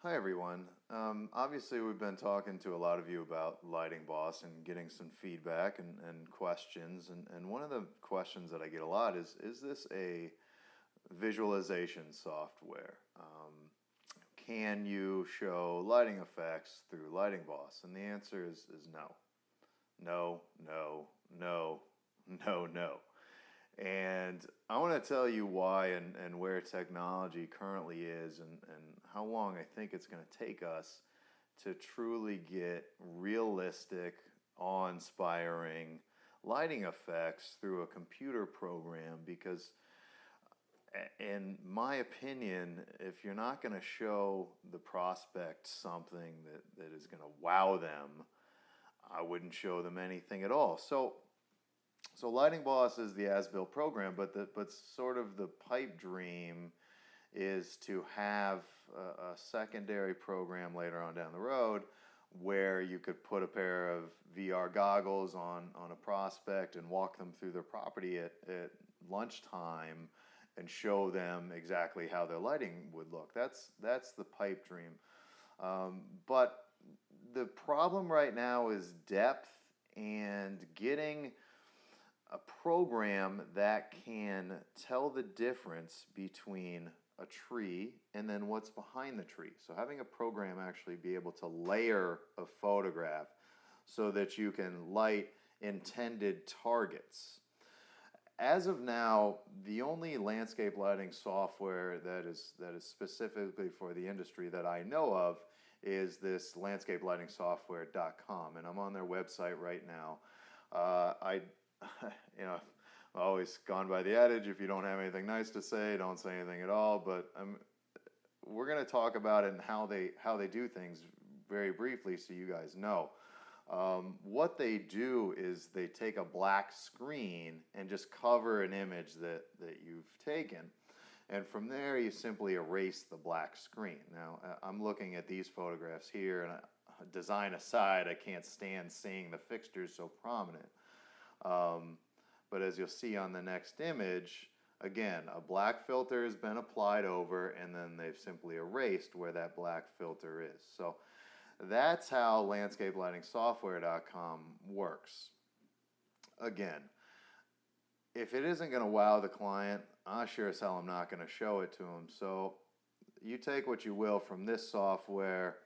Hi everyone. Obviously, we've been talking to a lot of you about Lighting Boss and getting some feedback and questions. And one of the questions that I get a lot is this a visualization software? Can you show lighting effects through Lighting Boss? And the answer is no. No, no, no, no, no. And I want to tell you why and where technology currently is and how long I think it's going to take us to truly get realistic, awe-inspiring lighting effects through a computer program. Because, in my opinion, if you're not going to show the prospect something that is going to wow them, I wouldn't show them anything at all. So Lighting Boss is the as-built program, but sort of the pipe dream is to have a secondary program later on down the road where you could put a pair of VR goggles on a prospect and walk them through their property at lunchtime and show them exactly how their lighting would look. That's the pipe dream. But the problem right now is depth and getting a program that can tell the difference between a tree and then what's behind the tree. So having a program actually be able to layer a photograph so that you can light intended targets. As of now, the only landscape lighting software that is specifically for the industry that I know of is this landscapelightingsoftware.com, and I'm on their website right now. I I've always gone by the adage: if you don't have anything nice to say, don't say anything at all. But we're going to talk about it and how they do things very briefly, so you guys know. What they do is they take a black screen and just cover an image that you've taken. And from there, you simply erase the black screen. Now, I'm looking at these photographs here, and design aside, I can't stand seeing the fixtures so prominent. But as you'll see on the next image, again, a black filter has been applied over, and then they've simply erased where that black filter is. So that's how landscapelightingsoftware.com works. Again, if it isn't going to wow the client, I sure as hell am not going to show it to them. So you take what you will from this software.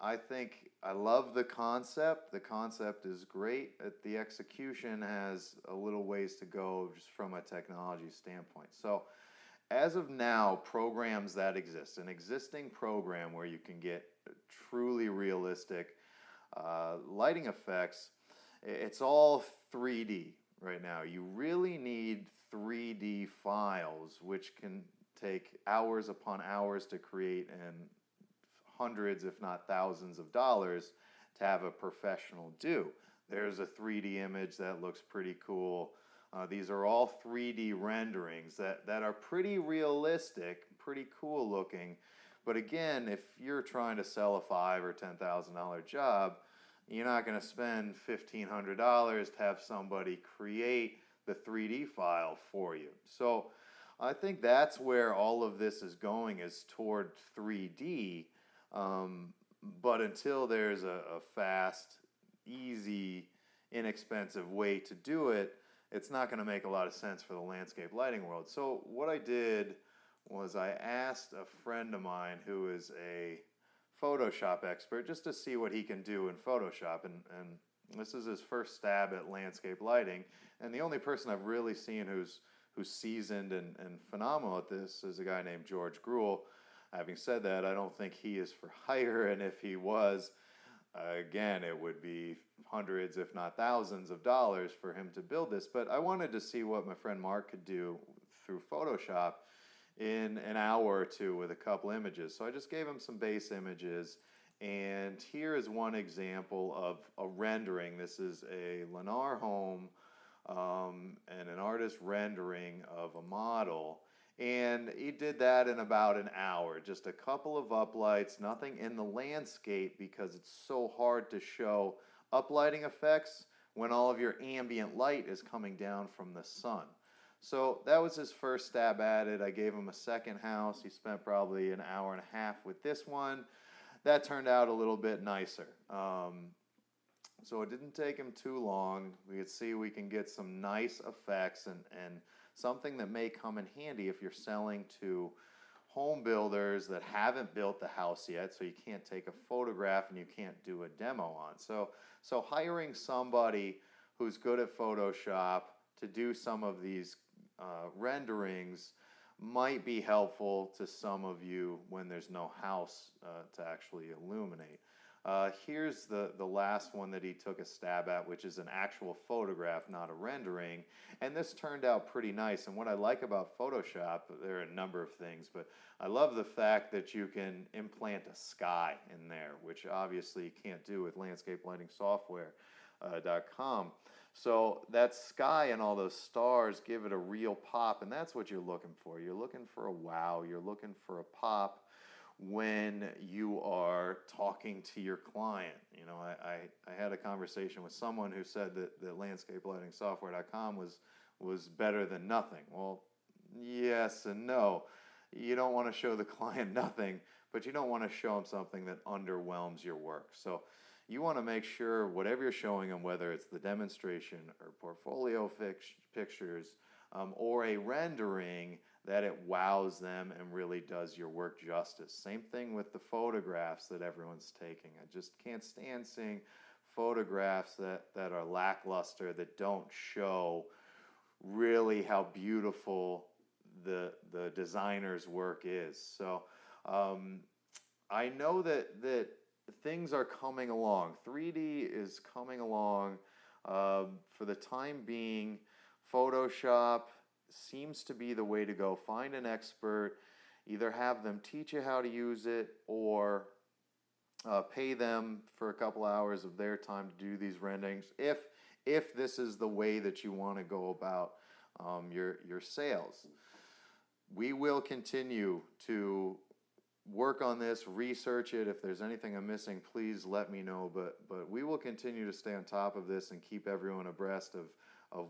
I think I love the concept. The concept is great. The execution has a little ways to go just from a technology standpoint. So as of now, programs that exist, an existing program where you can get truly realistic lighting effects, it's all 3D right now. You really need 3D files, which can take hours upon hours to create and hundreds, if not thousands of dollars to have a professional do. There's a 3D image that looks pretty cool. These are all 3D renderings that are pretty realistic, pretty cool looking. But again, if you're trying to sell a $5,000 or $10,000 job, you're not going to spend $1,500 to have somebody create the 3D file for you. So I think that's where all of this is going, is toward 3D. But until there's a fast, easy, inexpensive way to do it, it's not going to make a lot of sense for the landscape lighting world. So what I did was I asked a friend of mine who is a Photoshop expert just to see what he can do in Photoshop. And this is his first stab at landscape lighting. And the only person I've really seen who's seasoned and phenomenal at this is a guy named George Gruhl. Having said that, I don't think he is for hire, and if he was, again, it would be hundreds, if not thousands of dollars for him to build this. But I wanted to see what my friend Mark could do through Photoshop in an hour or two with a couple images. So I just gave him some base images, and here is one example of a rendering. This is a Lennar home and an artist rendering of a model. And he did that in about an hour. Just a couple of uplights, nothing in the landscape because it's so hard to show uplighting effects when all of your ambient light is coming down from the sun. So that was his first stab at it. I gave him a second house. He spent probably an hour and a half with this one. That turned out a little bit nicer. So it didn't take him too long. We could see we can get some nice effects and something that may come in handy if you're selling to home builders that haven't built the house yet, so you can't take a photograph and you can't do a demo on. So hiring somebody who's good at Photoshop to do some of these renderings might be helpful to some of you when there's no house to actually illuminate. Here's the last one that he took a stab at, which is an actual photograph, not a rendering. And this turned out pretty nice. And what I like about Photoshop, there are a number of things, but I love the fact that you can implant a sky in there, which obviously you can't do with landscapelightingsoftware.com. So that sky and all those stars give it a real pop, and that's what you're looking for. You're looking for a wow. You're looking for a pop when you are talking to your client. You know, I had a conversation with someone who said that landscapelightingsoftware.com was better than nothing. Well, yes and no. You don't want to show the client nothing, but you don't want to show them something that underwhelms your work. So you want to make sure whatever you're showing them, whether it's the demonstration or portfolio pictures or a rendering, that it wows them and really does your work justice. Same thing with the photographs that everyone's taking. I just can't stand seeing photographs that are lackluster, that don't show really how beautiful the designer's work is. So I know that things are coming along. 3D is coming along. For the time being, Photoshop seems to be the way to go. Find an expert, either have them teach you how to use it or pay them for a couple hours of their time to do these renderings if this is the way that you want to go about your sales. We will continue to work on this, research it. If there's anything I'm missing, please let me know. But we will continue to stay on top of this and keep everyone abreast of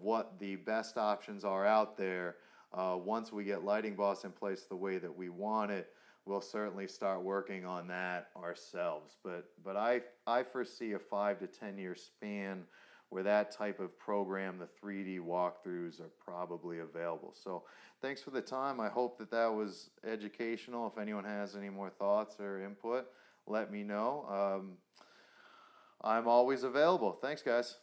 what the best options are out there. Once we get Lighting Boss in place the way that we want it, we'll certainly start working on that ourselves. But I foresee a 5 to 10 year span where that type of program, the 3D walkthroughs, are probably available. So thanks for the time. I hope that was educational. If anyone has any more thoughts or input, let me know. I'm always available. Thanks, guys.